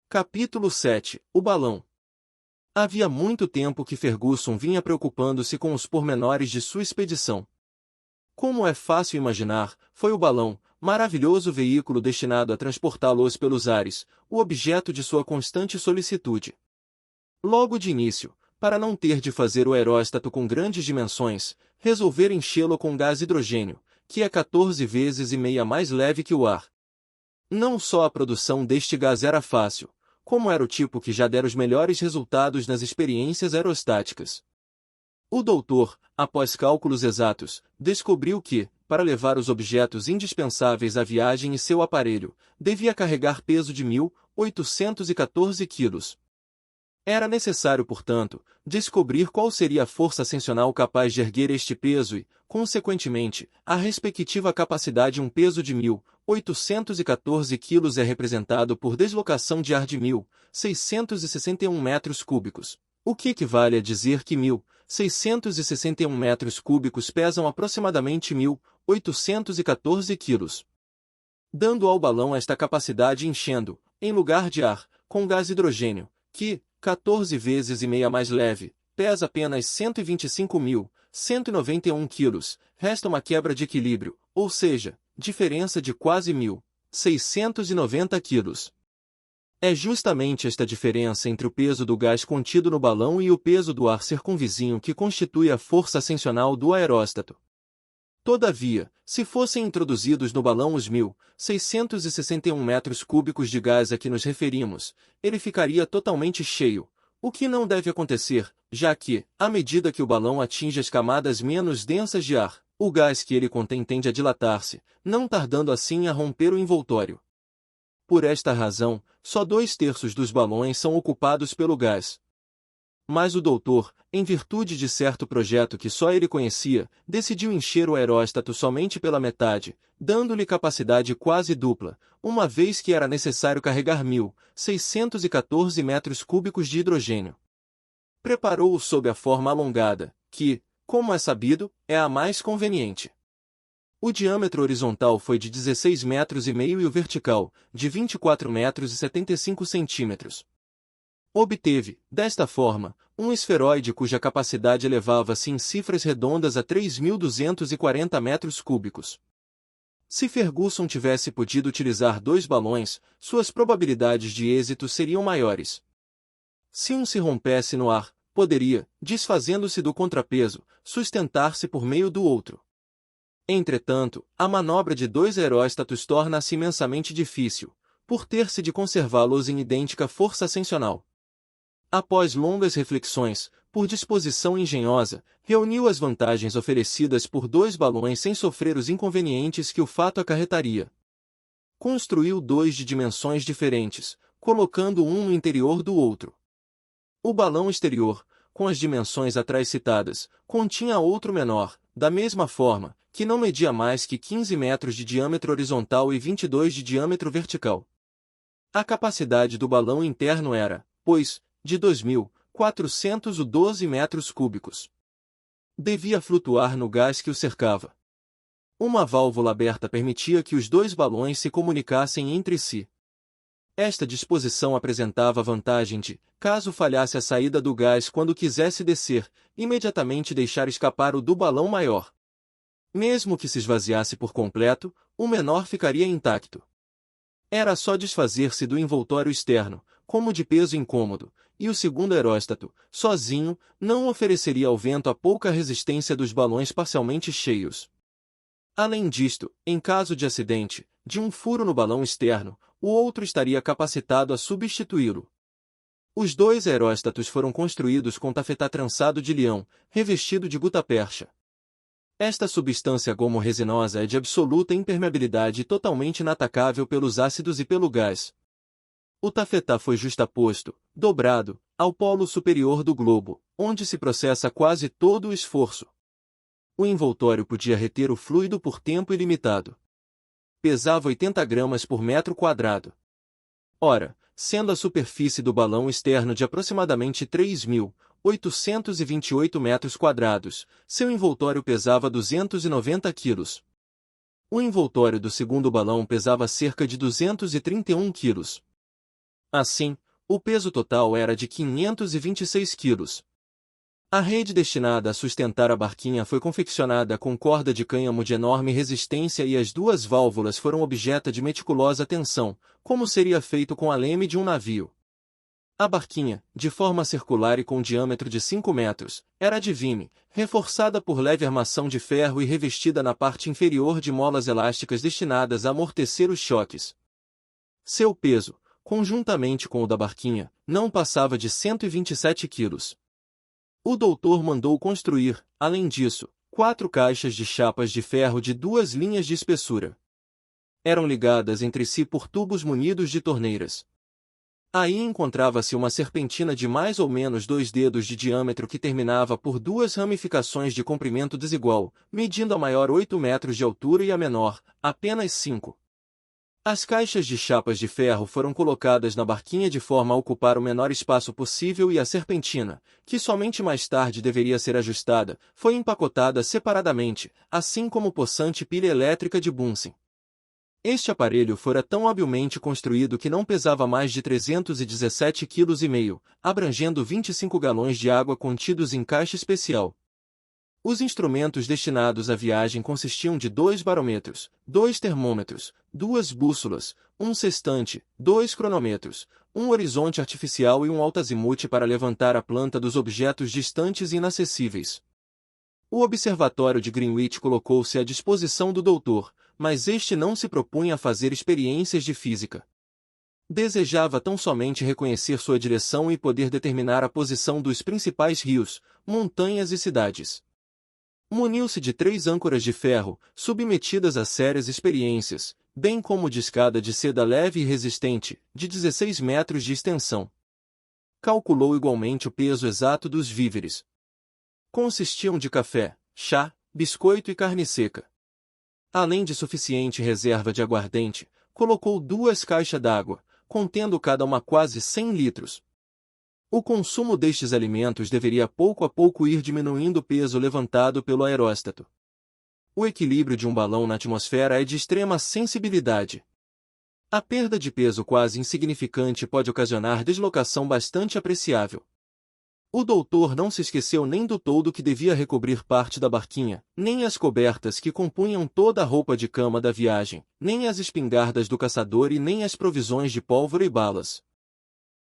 Capítulo 7. O balão. Havia muito tempo que Ferguson vinha preocupando-se com os pormenores de sua expedição. Como é fácil imaginar, foi o balão, maravilhoso veículo destinado a transportá-los pelos ares, o objeto de sua constante solicitude. Logo de início, para não ter de fazer o aeróstato com grandes dimensões, resolveram enchê-lo com gás hidrogênio, que é 14 vezes e meia mais leve que o ar. Não só a produção deste gás era fácil, como era o tipo que já dera os melhores resultados nas experiências aerostáticas. O doutor, após cálculos exatos, descobriu que, para levar os objetos indispensáveis à viagem e seu aparelho, devia carregar peso de 1.814 quilos. Era necessário, portanto, descobrir qual seria a força ascensional capaz de erguer este peso e, consequentemente, a respectiva capacidade. Um peso de 1.814 kg é representado por deslocação de ar de 1.661 metros cúbicos, o que equivale a dizer que 1.661 metros cúbicos pesam aproximadamente 1.814 kg. Dando ao balão esta capacidade enchendo, em lugar de ar, com gás hidrogênio, que, 14 vezes e meia mais leve, pesa apenas 125.191 quilos, resta uma quebra de equilíbrio, ou seja, diferença de quase 1.690 quilos. É justamente esta diferença entre o peso do gás contido no balão e o peso do ar circunvizinho que constitui a força ascensional do aeróstato. Todavia, se fossem introduzidos no balão os 1.661 metros cúbicos de gás a que nos referimos, ele ficaria totalmente cheio, o que não deve acontecer, já que, à medida que o balão atinge as camadas menos densas de ar, o gás que ele contém tende a dilatar-se, não tardando assim a romper o envoltório. Por esta razão, só 2/3 dos balões são ocupados pelo gás. Mas o doutor, em virtude de certo projeto que só ele conhecia, decidiu encher o aeróstato somente pela metade, dando-lhe capacidade quase dupla, uma vez que era necessário carregar 1.614 metros cúbicos de hidrogênio. Preparou-o sob a forma alongada, que, como é sabido, é a mais conveniente. O diâmetro horizontal foi de 16,5 metros e o vertical, de 24,75 metros. Obteve, desta forma, um esferoide cuja capacidade elevava-se em cifras redondas a 3.240 metros cúbicos. Se Ferguson tivesse podido utilizar 2 balões, suas probabilidades de êxito seriam maiores. Se um se rompesse no ar, poderia, desfazendo-se do contrapeso, sustentar-se por meio do outro. Entretanto, a manobra de 2 aeróstatos torna-se imensamente difícil, por ter-se de conservá-los em idêntica força ascensional. Após longas reflexões, por disposição engenhosa, reuniu as vantagens oferecidas por 2 balões sem sofrer os inconvenientes que o fato acarretaria. Construiu 2 de dimensões diferentes, colocando um no interior do outro. O balão exterior, com as dimensões atrás citadas, continha outro menor, da mesma forma, que não media mais que 15 metros de diâmetro horizontal e 22 de diâmetro vertical. A capacidade do balão interno era, pois, de 2.412 metros cúbicos. Devia flutuar no gás que o cercava. Uma válvula aberta permitia que os 2 balões se comunicassem entre si. Esta disposição apresentava a vantagem de, caso falhasse a saída do gás quando quisesse descer, imediatamente deixar escapar o do balão maior. Mesmo que se esvaziasse por completo, o menor ficaria intacto. Era só desfazer-se do envoltório externo, como de peso incômodo, e o segundo aeróstato, sozinho, não ofereceria ao vento a pouca resistência dos balões parcialmente cheios. Além disto, em caso de acidente, de um furo no balão externo, o outro estaria capacitado a substituí-lo. Os 2 aeróstatos foram construídos com tafetá trançado de leão, revestido de gutapercha. Esta substância gomo-resinosa é de absoluta impermeabilidade e totalmente inatacável pelos ácidos e pelo gás. O tafetá foi justaposto, dobrado, ao polo superior do globo, onde se processa quase todo o esforço. O envoltório podia reter o fluido por tempo ilimitado. Pesava 80 gramas por metro quadrado. Ora, sendo a superfície do balão externo de aproximadamente 3.828 metros quadrados, seu envoltório pesava 290 quilos. O envoltório do segundo balão pesava cerca de 231 quilos. Assim, o peso total era de 526 quilos. A rede destinada a sustentar a barquinha foi confeccionada com corda de cânhamo de enorme resistência e as duas válvulas foram objeto de meticulosa atenção, como seria feito com a leme de um navio. A barquinha, de forma circular e com diâmetro de 5 metros, era de vime, reforçada por leve armação de ferro e revestida na parte inferior de molas elásticas destinadas a amortecer os choques. Seu peso, conjuntamente com o da barquinha, não passava de 127 quilos. O doutor mandou construir, além disso, 4 caixas de chapas de ferro de 2 linhas de espessura. Eram ligadas entre si por tubos munidos de torneiras. Aí encontrava-se uma serpentina de mais ou menos 2 dedos de diâmetro que terminava por 2 ramificações de comprimento desigual, medindo a maior 8 metros de altura e a menor, apenas 5. As caixas de chapas de ferro foram colocadas na barquinha de forma a ocupar o menor espaço possível e a serpentina, que somente mais tarde deveria ser ajustada, foi empacotada separadamente, assim como o poçante pilha elétrica de Bunsen. Este aparelho fora tão habilmente construído que não pesava mais de 317,5 kg, abrangendo 25 galões de água contidos em caixa especial. Os instrumentos destinados à viagem consistiam de 2 barômetros, 2 termômetros, 2 bússolas, um sextante, 2 cronômetros, um horizonte artificial e um altazimuth para levantar a planta dos objetos distantes e inacessíveis. O observatório de Greenwich colocou-se à disposição do doutor, mas este não se propunha a fazer experiências de física. Desejava tão somente reconhecer sua direção e poder determinar a posição dos principais rios, montanhas e cidades. Muniu-se de 3 âncoras de ferro, submetidas a sérias experiências, bem como de escada de seda leve e resistente, de 16 metros de extensão. Calculou igualmente o peso exato dos víveres. Consistiam de café, chá, biscoito e carne seca. Além de suficiente reserva de aguardente, colocou 2 caixas d'água, contendo cada uma quase 100 litros. O consumo destes alimentos deveria pouco a pouco ir diminuindo o peso levantado pelo aeróstato. O equilíbrio de um balão na atmosfera é de extrema sensibilidade. A perda de peso quase insignificante pode ocasionar deslocação bastante apreciável. O doutor não se esqueceu nem do toldo que devia recobrir parte da barquinha, nem as cobertas que compunham toda a roupa de cama da viagem, nem as espingardas do caçador e nem as provisões de pólvora e balas.